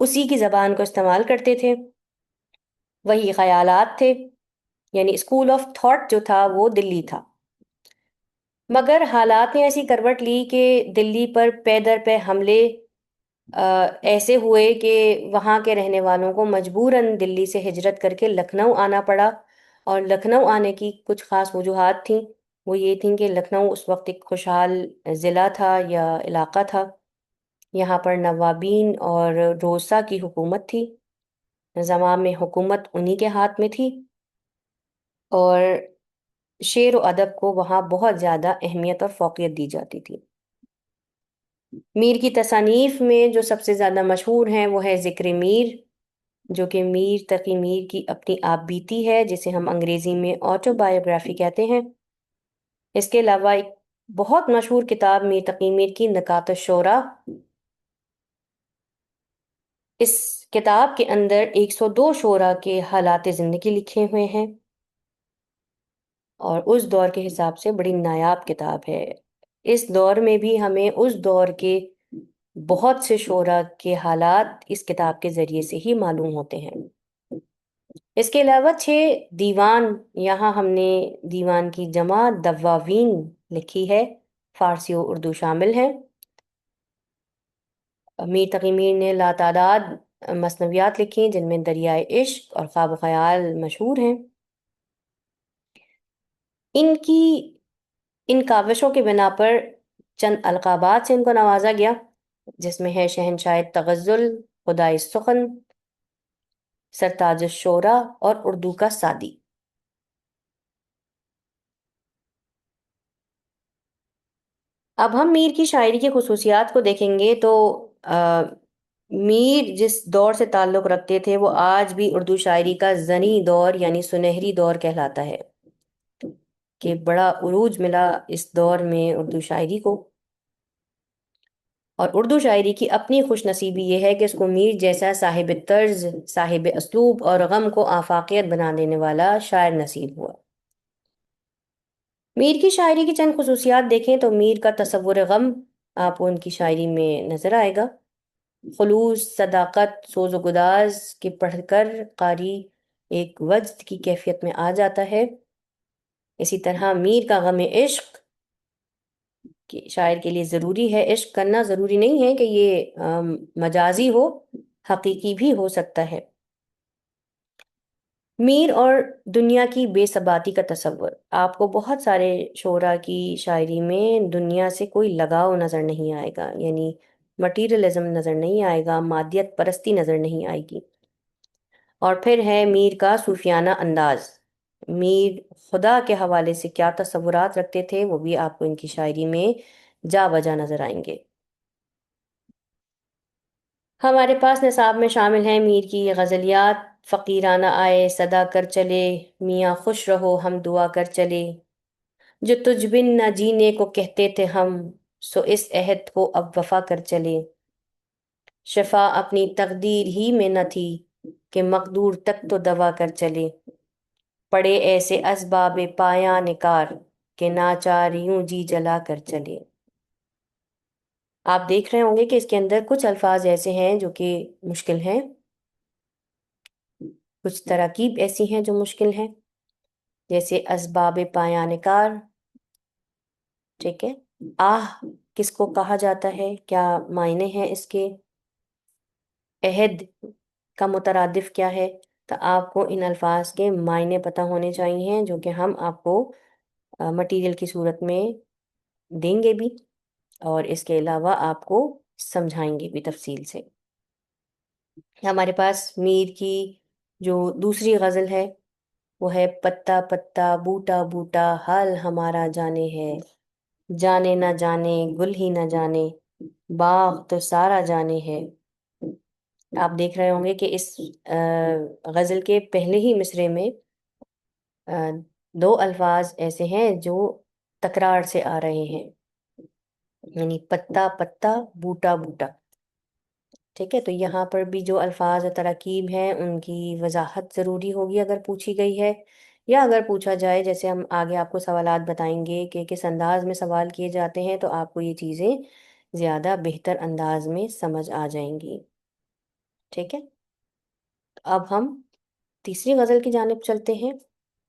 اسی کی زبان کو استعمال کرتے تھے، وہی خیالات تھے، یعنی اسکول آف تھاٹ جو تھا وہ دلی تھا۔ مگر حالات نے ایسی کروٹ لی کہ دلی پر پے در پے حملے ایسے ہوئے کہ وہاں کے رہنے والوں کو مجبوراً دلی سے ہجرت کر کے لکھنؤ آنا پڑا۔ اور لکھنؤ آنے کی کچھ خاص وجوہات تھیں، وہ یہ تھیں کہ لکھنؤ اس وقت ایک خوشحال ضلع تھا یا علاقہ تھا، یہاں پر نوابین اور روسا کی حکومت تھی، زمام میں حکومت انہی کے ہاتھ میں تھی، اور شعر و ادب کو وہاں بہت زیادہ اہمیت اور فوقیت دی جاتی تھی۔ میر کی تصانیف میں جو سب سے زیادہ مشہور ہیں وہ ہے ذکر میر، جو کہ میر تقی میر کی اپنی آپ بیتی ہے، جسے ہم انگریزی میں آٹو بایوگرافی کہتے ہیں۔ اس کے علاوہ ایک بہت مشہور کتاب میر تقی میر کی نکات الشعراء، اس کتاب کے اندر 102 شعراء کے حالات زندگی لکھے ہوئے ہیں، اور اس دور کے حساب سے بڑی نایاب کتاب ہے۔ اس دور میں بھی ہمیں اس دور کے بہت سے شعراء کے حالات اس کتاب کے ذریعے سے ہی معلوم ہوتے ہیں۔ اس کے علاوہ 6 دیوان، یہاں ہم نے دیوان کی جمع دواوین لکھی ہے، فارسی و اردو شامل ہیں۔ میر تقی میر نے لاتعداد مثنویات لکھی جن میں دریائے عشق اور خواب و خیال مشہور ہیں۔ ان کی ان کاوشوں کے بنا پر چند القابات سے ان کو نوازا گیا، جس میں ہے شہنشاہ تغزل، خدائے سخن، سرتاج الشعراء اور اردو کا سعدی۔ اب ہم میر کی شاعری کی خصوصیات کو دیکھیں گے تو میر جس دور سے تعلق رکھتے تھے وہ آج بھی اردو شاعری کا زنی دور یعنی سنہری دور کہلاتا ہے، کہ بڑا عروج ملا اس دور میں اردو شاعری کو۔ اور اردو شاعری کی اپنی خوش نصیبی یہ ہے کہ اس کو میر جیسا صاحب طرز، صاحب اسلوب اور غم کو آفاقیت بنا دینے والا شاعر نصیب ہوا۔ میر کی شاعری کی چند خصوصیات دیکھیں تو میر کا تصور غم آپ کو ان کی شاعری میں نظر آئے گا۔ خلوص، صداقت، سوز و گداز کے پڑھ کر قاری ایک وجد کی کیفیت میں آ جاتا ہے۔ اسی طرح میر کا غم عشق کہ شاعر کے لیے ضروری ہے، عشق کرنا ضروری نہیں ہے کہ یہ مجازی ہو، حقیقی بھی ہو سکتا ہے۔ میر اور دنیا کی بے ثباتی کا تصور، آپ کو بہت سارے شعراء کی شاعری میں دنیا سے کوئی لگاؤ نظر نہیں آئے گا، یعنی مٹیریلزم نظر نہیں آئے گا، مادیت پرستی نظر نہیں آئے گی۔ اور پھر ہے میر کا صوفیانہ انداز، میر خدا کے حوالے سے کیا تصورات رکھتے تھے وہ بھی آپ کو ان کی شاعری میں جا بجا نظر آئیں گے۔ ہمارے پاس نصاب میں شامل ہیں میر کی یہ غزلیات: فقیرانہ آئے صدا کر چلے، میاں خوش رہو ہم دعا کر چلے، جو تجھ بن نہ جینے کو کہتے تھے ہم، سو اس عہد کو اب وفا کر چلے، شفا اپنی تقدیر ہی میں نہ تھی کہ مقدور تک تو دوا کر چلے، پڑے ایسے اسباب پایان نکار کہ ناچار یوں جی جلا کر چلے۔ آپ دیکھ رہے ہوں گے کہ اس کے اندر کچھ الفاظ ایسے ہیں جو کہ مشکل ہیں، کچھ تراکیب ایسی ہیں جو مشکل ہیں، جیسے اسباب پایان کار، ٹھیک ہے، آہ کس کو کہا جاتا ہے، کیا معنی ہیں اس کے، عہد کا مترادف کیا ہے، تو آپ کو ان الفاظ کے معنی پتہ ہونے چاہیے جو کہ ہم آپ کو مٹیریل کی صورت میں دیں گے بھی، اور اس کے علاوہ آپ کو سمجھائیں گے بھی تفصیل سے۔ ہمارے پاس میر کی جو دوسری غزل ہے وہ ہے: پتا پتا بوٹا بوٹا حال ہمارا جانے ہے، جانے نہ جانے گل ہی نہ جانے، باغ تو سارا جانے ہے۔ آپ دیکھ رہے ہوں گے کہ اس غزل کے پہلے ہی مصرعے میں 2 الفاظ ایسے ہیں جو تکرار سے آ رہے ہیں، یعنی پتا پتا بوٹا بوٹا، ٹھیک ہے۔ تو یہاں پر بھی جو الفاظ اور تراکیب ہیں ان کی وضاحت ضروری ہوگی اگر پوچھی گئی ہے، یا اگر پوچھا جائے، جیسے ہم آگے آپ کو سوالات بتائیں گے کہ کس انداز میں سوال کیے جاتے ہیں، تو آپ کو یہ چیزیں زیادہ بہتر انداز میں سمجھ آ جائیں گی۔ ٹھیک ہے، اب ہم تیسری غزل کی جانب چلتے ہیں۔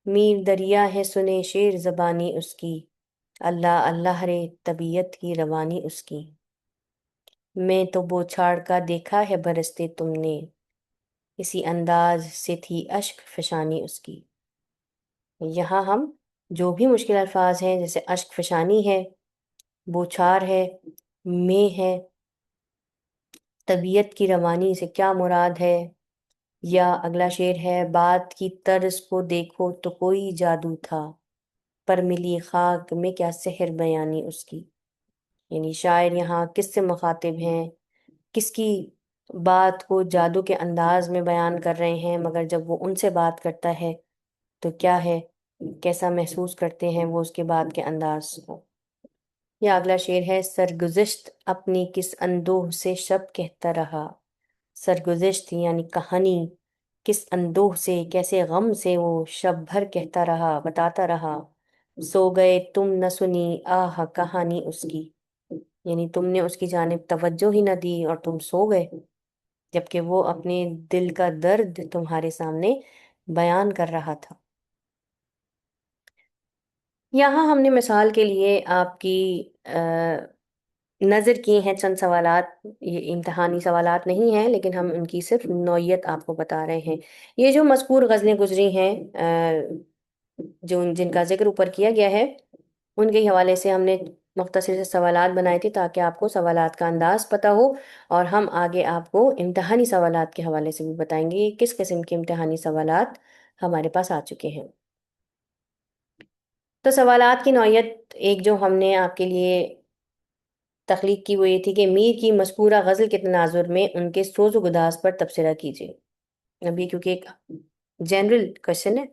میر دریا ہے سنے شیر زبانی اس کی، اللہ اللہ رے طبیعت کی روانی اس کی، میں تو بوچھاڑ کا دیکھا ہے برستے تم نے، اسی انداز سے تھی اشک فشانی اس کی۔ یہاں ہم جو بھی مشکل الفاظ ہیں، جیسے اشک فشانی ہے، بوچھار ہے، میں ہے، طبیعت کی روانی سے کیا مراد ہے، یا اگلا شعر ہے، بات کی طرز کو دیکھو تو کوئی جادو تھا، پر ملی خاک میں کیا سحر بیانی اس کی۔ یعنی شاعر یہاں کس سے مخاطب ہیں، کس کی بات کو جادو کے انداز میں بیان کر رہے ہیں، مگر جب وہ ان سے بات کرتا ہے تو کیا ہے، کیسا محسوس کرتے ہیں وہ اس کے بعد کے انداز کو۔ یا اگلا شعر ہے، سرگزشت اپنی کس اندوہ سے شب کہتا رہا، سرگزشت یعنی کہانی، کس اندوہ سے، کیسے غم سے وہ شب بھر کہتا رہا، بتاتا رہا، سو گئے تم نہ سنی آہ کہانی اس کی، یعنی تم نے اس کی جانب توجہ ہی نہ دی اور تم سو گئے، جبکہ وہ اپنے دل کا درد تمہارے سامنے بیان کر رہا تھا۔ یہاں ہم نے مثال کے لیے آپ کی نظر کیے ہیں چند سوالات، یہ امتحانی سوالات نہیں ہیں، لیکن ہم ان کی صرف نوعیت آپ کو بتا رہے ہیں۔ یہ جو مذکور غزلیں گزری ہیں، جن کا ذکر اوپر کیا گیا ہے، ان کے حوالے سے ہم نے مختصر سے سوالات بنائے تھے تاکہ آپ کو سوالات کا انداز پتہ ہو، اور ہم آگے آپ کو امتحانی سوالات کے حوالے سے بھی بتائیں گے کس قسم کے امتحانی سوالات ہمارے پاس آ چکے ہیں۔ تو سوالات کی نوعیت ایک جو ہم نے آپ کے لیے تخلیق کی وہ یہ تھی کہ میر کی مذکورہ غزل کے تناظر میں ان کے سوز و گداز پر تبصرہ کیجیے۔ ابھی کیونکہ ایک جنرل کوشچن ہے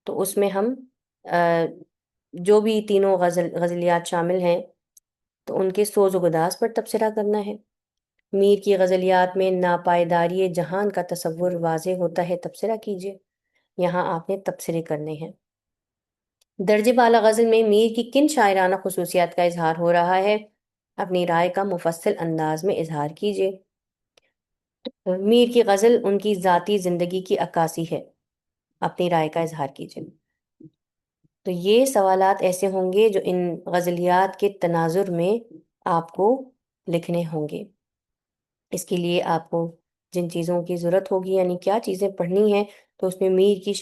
تو اس میں ہم جو بھی تینوں غزلیات شامل ہیں تو ان کے سوز و گداز پر تبصرہ کرنا ہے۔ میر کی غزلیات میں ناپائیداری جہان کا تصور واضح ہوتا ہے، تبصرہ کیجیے۔ یہاں آپ نے تبصرے کرنے ہیں۔ درجہ بالا غزل میں میر کی کن شاعرانہ خصوصیات کا اظہار ہو رہا ہے، اپنی رائے کا مفصل انداز میں اظہار کیجیے۔ میر کی غزل ان کی ذاتی زندگی کی عکاسی ہے، اپنی رائے کا اظہار کیجیے۔ تو یہ سوالات ایسے ہوں گے جو ان غزلیات کے تناظر میں آپ کو لکھنے ہوں گے۔ اس کے لیے آپ کو جن چیزوں کی ضرورت ہوگی، یعنی کیا چیزیں پڑھنی ہیں، تو اس میں میر کی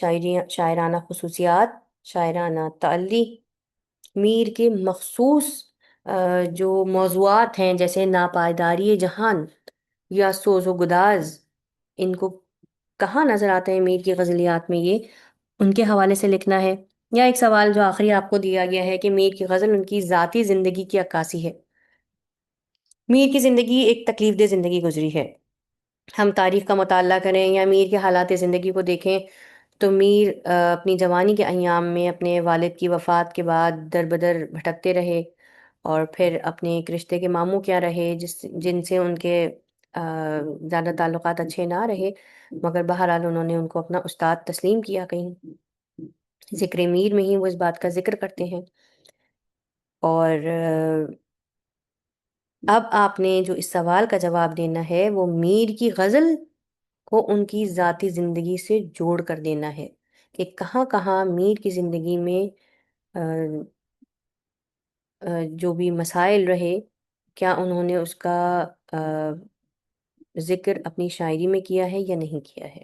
شاعرانہ خصوصیات، شاعرانہ تعلی، میر کے مخصوص جو موضوعات ہیں جیسے ناپائیداری جہان یا سوز و گداز، ان کو کہاں نظر آتے ہیں میر کی غزلیات میں، یہ ان کے حوالے سے لکھنا ہے۔ یا ایک سوال جو آخری آپ کو دیا گیا ہے کہ میر کی غزل ان کی ذاتی زندگی کی عکاسی ہے۔ میر کی زندگی ایک تکلیف دہ زندگی گزری ہے۔ ہم تاریخ کا مطالعہ کریں یا میر کے حالات زندگی کو دیکھیں تو میر اپنی جوانی کے ایام میں اپنے والد کی وفات کے بعد در بدر بھٹکتے رہے، اور پھر اپنے ایک رشتے کے ماموں کیا رہے جن سے ان کے زیادہ تعلقات اچھے نہ رہے، مگر بہرحال انہوں نے ان کو اپنا استاد تسلیم کیا۔ کہیں ذکر میر میں ہی وہ اس بات کا ذکر کرتے ہیں۔ اور اب آپ نے جو اس سوال کا جواب دینا ہے وہ میر کی غزل کو ان کی ذاتی زندگی سے جوڑ کر دینا ہے، کہ کہاں کہاں میر کی زندگی میں جو بھی مسائل رہے، کیا انہوں نے اس کا ذکر اپنی شاعری میں کیا ہے یا نہیں کیا ہے۔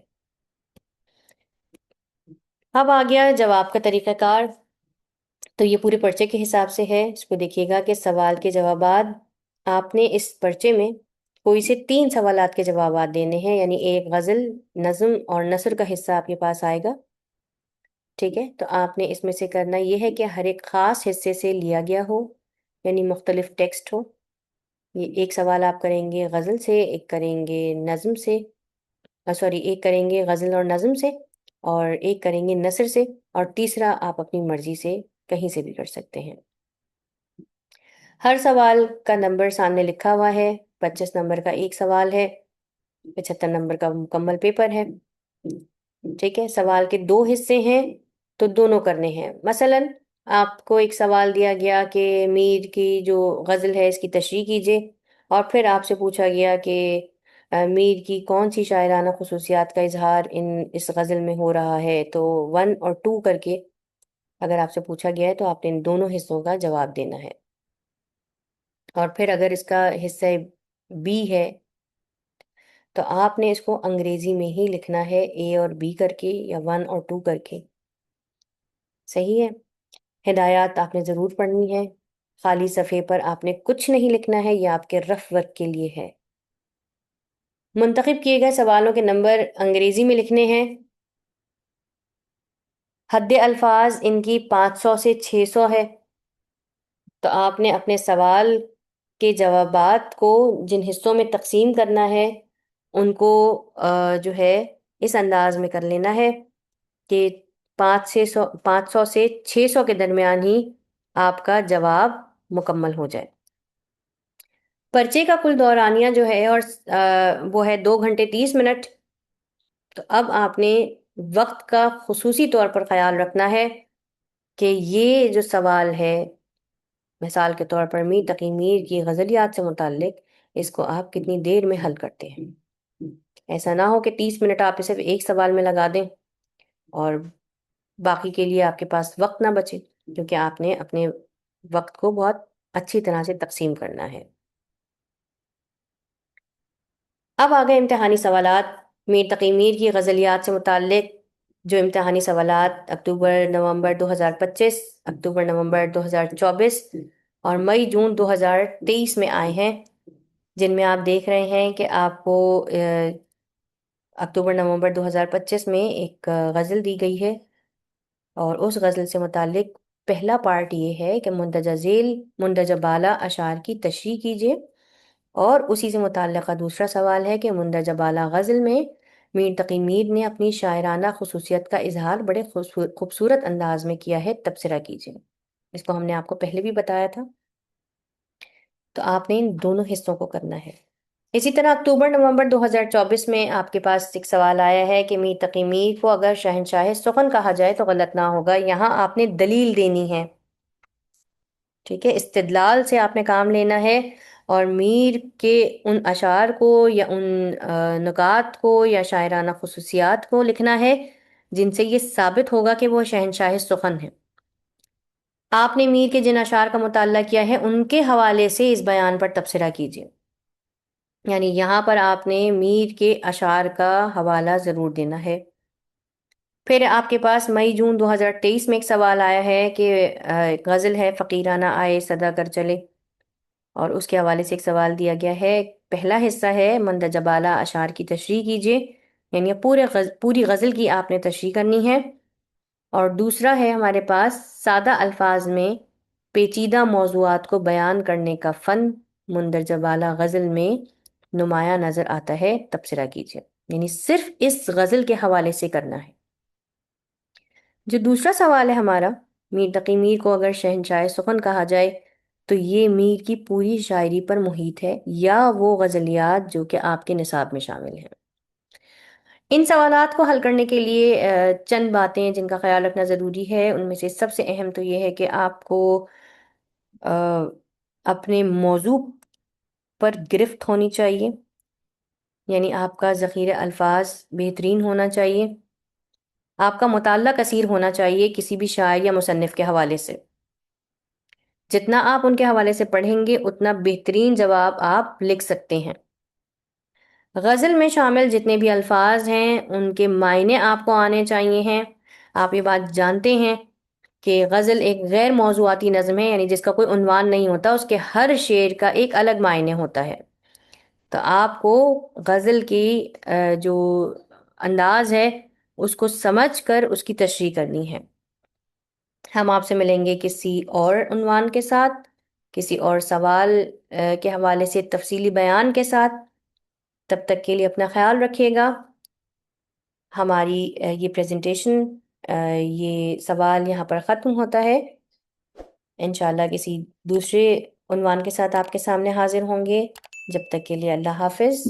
اب آ گیا جواب کا طریقہ کار۔ تو یہ پورے پرچے کے حساب سے ہے، اس کو دیکھیے گا کہ سوال کے جوابات آپ نے اس پرچے میں کوئی سے 3 سوالات کے جوابات دینے ہیں، یعنی ایک غزل، نظم اور نثر کا حصہ آپ کے پاس آئے گا۔ ٹھیک ہے، تو آپ نے اس میں سے کرنا یہ ہے کہ ہر ایک خاص حصے سے لیا گیا ہو، یعنی مختلف ٹیکسٹ ہو۔ یہ ایک سوال آپ کریں گے غزل سے، ایک کریں گے نظم سے، سوری ایک کریں گے غزل اور نظم سے، اور ایک کریں گے نثر سے، اور تیسرا آپ اپنی مرضی سے کہیں سے بھی کر سکتے ہیں۔ ہر سوال کا نمبر سامنے لکھا ہوا ہے۔ 25 نمبر کا ایک سوال ہے، 75 نمبر کا مکمل پیپر ہے۔ ٹھیک ہے، سوال کے 2 حصے ہیں تو دونوں کرنے ہیں۔ مثلا آپ کو ایک سوال دیا گیا کہ میر کی جو غزل ہے اس کی تشریح کیجیے، اور پھر آپ سے پوچھا گیا کہ میر کی کون سی شاعرانہ خصوصیات کا اظہار اس غزل میں ہو رہا ہے؟ تو 1 اور 2 کر کے اگر آپ سے پوچھا گیا ہے تو آپ نے ان دونوں حصوں کا جواب دینا ہے. اور پھر اگر اس کا حصہ بی ہے تو آپ نے اس کو انگریزی میں ہی لکھنا ہے، اے اور بی کر کے یا 1 اور 2 کر کے. صحیح ہے. ہدایات آپ نے ضرور پڑھنی ہے. خالی صفحے پر آپ نے کچھ نہیں لکھنا ہے، یہ آپ کے رف ورک کے لیے ہے. منتخب کیے گئے سوالوں کے نمبر انگریزی میں لکھنے ہیں. حد الفاظ ان کی 500 سے 600 ہے. تو آپ نے اپنے سوال کے جوابات کو جن حصوں میں تقسیم کرنا ہے ان کو جو ہے اس انداز میں کر لینا ہے کہ 500 سے 600 کے درمیان ہی آپ کا جواب مکمل ہو جائے. پرچے کا کل دورانیہ جو ہے اور وہ ہے 2 گھنٹے 30 منٹ. تو اب آپ نے وقت کا خصوصی طور پر خیال رکھنا ہے کہ یہ جو سوال ہے مثال کے طور پر میر تقی میر کی غزلیات سے متعلق، اس کو آپ کتنی دیر میں حل کرتے ہیں. ایسا نہ ہو کہ 30 منٹ آپ صرف ایک سوال میں لگا دیں اور باقی کے لیے آپ کے پاس وقت نہ بچے، کیونکہ آپ نے اپنے وقت کو بہت اچھی طرح سے تقسیم کرنا ہے. اب آگئے امتحانی سوالات. میر تقی میر کی غزلیات سے متعلق جو امتحانی سوالات اکتوبر نومبر 2025، اکتوبر نومبر 2024 اور مئی جون 2023 میں آئے ہیں، جن میں آپ دیکھ رہے ہیں کہ آپ کو اکتوبر نومبر 2025 میں ایک غزل دی گئی ہے، اور اس غزل سے متعلق پہلا پارٹ یہ ہے کہ مندرجہ ذیل مندرجہ بالا اشعار کی تشریح کیجیے، اور اسی سے متعلقہ دوسرا سوال ہے کہ مندرجہ بالا غزل میں میر تقی میر نے اپنی شاعرانہ خصوصیت کا اظہار بڑے خوبصورت انداز میں کیا ہے، تبصرہ کیجیے. اس کو ہم نے آپ کو پہلے بھی بتایا تھا. تو آپ نے ان دونوں حصوں کو کرنا ہے. اسی طرح اکتوبر نومبر 2024 میں آپ کے پاس ایک سوال آیا ہے کہ میر تقی میر کو اگر شہنشاہ سخن کہا جائے تو غلط نہ ہوگا. یہاں آپ نے دلیل دینی ہے. ٹھیک ہے، استدلال سے آپ نے کام لینا ہے، اور میر کے ان اشعار کو یا ان نکات کو یا شاعرانہ خصوصیات کو لکھنا ہے جن سے یہ ثابت ہوگا کہ وہ شہنشاہ سخن ہے. آپ نے میر کے جن اشعار کا مطالعہ کیا ہے ان کے حوالے سے اس بیان پر تبصرہ کیجیے. یعنی یہاں پر آپ نے میر کے اشعار کا حوالہ ضرور دینا ہے. پھر آپ کے پاس مئی جون 2023 میں ایک سوال آیا ہے کہ غزل ہے فقیرانہ آئے صدا کر چلے، اور اس کے حوالے سے ایک سوال دیا گیا ہے. پہلا حصہ ہے مندرجہ بالا اشعار کی تشریح کیجیے، یعنی پوری غزل کی آپ نے تشریح کرنی ہے. اور دوسرا ہے ہمارے پاس سادہ الفاظ میں پیچیدہ موضوعات کو بیان کرنے کا فن مندرجہ بالا غزل میں نمایاں نظر آتا ہے، تبصرہ کیجیے. یعنی صرف اس غزل کے حوالے سے کرنا ہے. جو دوسرا سوال ہے ہمارا، میر تقی میر کو اگر شہنشاہ سخن کہا جائے تو یہ میر کی پوری شاعری پر محیط ہے یا وہ غزلیات جو کہ آپ کے نصاب میں شامل ہیں. ان سوالات کو حل کرنے کے لیے چند باتیں جن کا خیال رکھنا ضروری ہے. ان میں سے سب سے اہم تو یہ ہے کہ آپ کو اپنے موضوع پر گرفت ہونی چاہیے، یعنی آپ کا ذخیرہ الفاظ بہترین ہونا چاہیے. آپ کا مطالعہ کثیر ہونا چاہیے کسی بھی شاعر یا مصنف کے حوالے سے. جتنا آپ ان کے حوالے سے پڑھیں گے اتنا بہترین جواب آپ لکھ سکتے ہیں. غزل میں شامل جتنے بھی الفاظ ہیں ان کے معنی آپ کو آنے چاہیے ہیں. آپ یہ بات جانتے ہیں کہ غزل ایک غیر موضوعاتی نظم ہے، یعنی جس کا کوئی عنوان نہیں ہوتا، اس کے ہر شعر کا ایک الگ معنی ہوتا ہے. تو آپ کو غزل کی جو انداز ہے اس کو سمجھ کر اس کی تشریح کرنی ہے. ہم آپ سے ملیں گے کسی اور عنوان کے ساتھ، کسی اور سوال کے حوالے سے تفصیلی بیان کے ساتھ. تب تک کے لیے اپنا خیال رکھیے گا. ہماری یہ پریزنٹیشن، یہ سوال یہاں پر ختم ہوتا ہے. انشاءاللہ کسی دوسرے عنوان کے ساتھ آپ کے سامنے حاضر ہوں گے. جب تک کے لیے اللہ حافظ.